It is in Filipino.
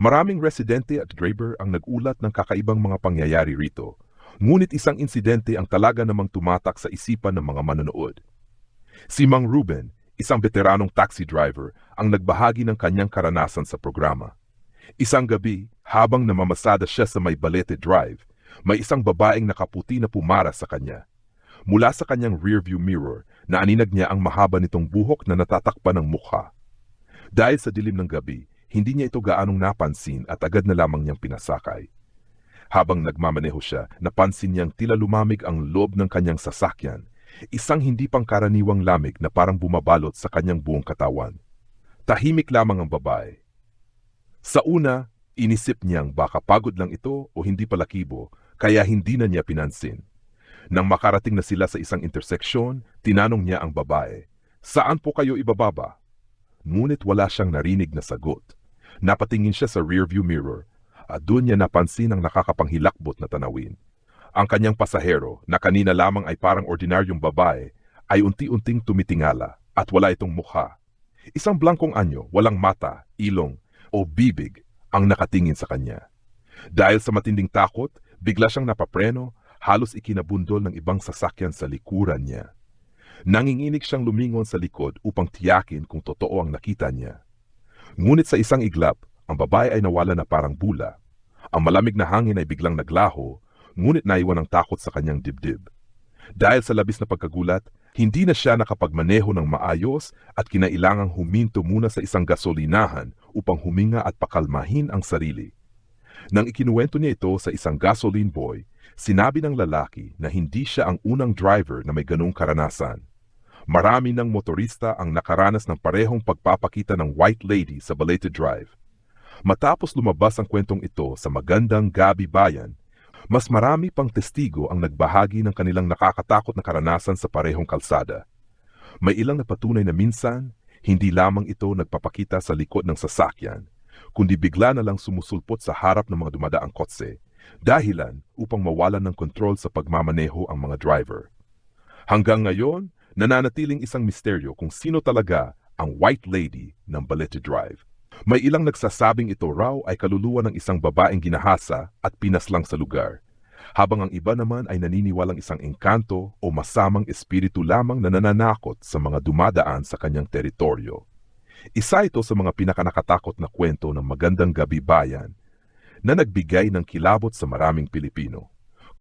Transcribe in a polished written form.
Maraming residente at driver ang nag-ulat ng kakaibang mga pangyayari rito, ngunit isang insidente ang talaga namang tumatak sa isipan ng mga manonood. Si Mang Ruben, isang veteranong taxi driver, ang nagbahagi ng kanyang karanasan sa programa. Isang gabi, habang namamasada siya sa may Balete Drive, may isang babaeng nakaputi na pumara sa kanya. Mula sa kanyang rearview mirror, naaninag niya ang mahaba nitong buhok na natatakpan ng mukha. Dahil sa dilim ng gabi, hindi niya ito gaanong napansin at agad na lamang niyang pinasakay. Habang nagmamaneho siya, napansin niyang tila lumamig ang loob ng kanyang sasakyan, isang hindi pangkaraniwang lamig na parang bumabalot sa kanyang buong katawan. Tahimik lamang ang babae. Sa una, inisip niyang baka pagod lang ito o hindi palakibo, kaya hindi na niya pinansin. Nang makarating na sila sa isang interseksyon, tinanong niya ang babae, "Saan po kayo ibababa?" Ngunit wala siyang narinig na sagot. Napatingin siya sa rearview mirror at doon niya napansin ang nakakapanghilakbot na tanawin. Ang kanyang pasahero, na kanina lamang ay parang ordinaryong babae, ay unti-unting tumitingala at wala itong mukha. Isang blankong anyo, walang mata, ilong o bibig ang nakatingin sa kanya. Dahil sa matinding takot, bigla siyang napapreno, halos ikinabundol ng ibang sasakyan sa likuran niya. Nanginginig siyang lumingon sa likod upang tiyakin kung totoo ang nakita niya. Ngunit sa isang iglap, ang babae ay nawala na parang bula. Ang malamig na hangin ay biglang naglaho, ngunit naiwan ang takot sa kanyang dibdib. Dahil sa labis na pagkagulat, hindi na siya nakapagmaneho ng maayos at kinailangang huminto muna sa isang gasolinahan upang huminga at pakalmahin ang sarili. Nang ikinuwento niya ito sa isang gasoline boy, sinabi ng lalaki na hindi siya ang unang driver na may ganong karanasan. Marami ng motorista ang nakaranas ng parehong pagpapakita ng white lady sa Balete Drive. Matapos lumabas ang kwentong ito sa Magandang Gabi Bayan, mas marami pang testigo ang nagbahagi ng kanilang nakakatakot na karanasan sa parehong kalsada. May ilang napatunay na minsan, hindi lamang ito nagpapakita sa likod ng sasakyan, kundi bigla na lang sumusulpot sa harap ng mga dumadaang kotse, dahilan upang mawalan ng kontrol sa pagmamaneho ang mga driver. Hanggang ngayon, nananatiling isang misteryo kung sino talaga ang White Lady ng Balete Drive. May ilang nagsasabing ito raw ay kaluluwa ng isang babaeng ginahasa at pinaslang sa lugar, habang ang iba naman ay naniniwalang isang engkanto o masamang espiritu lamang na nananakot sa mga dumadaan sa kanyang teritoryo. Isa ito sa mga pinakanakatakot na kwento ng Magandang Gabi Bayan na nagbigay ng kilabot sa maraming Pilipino.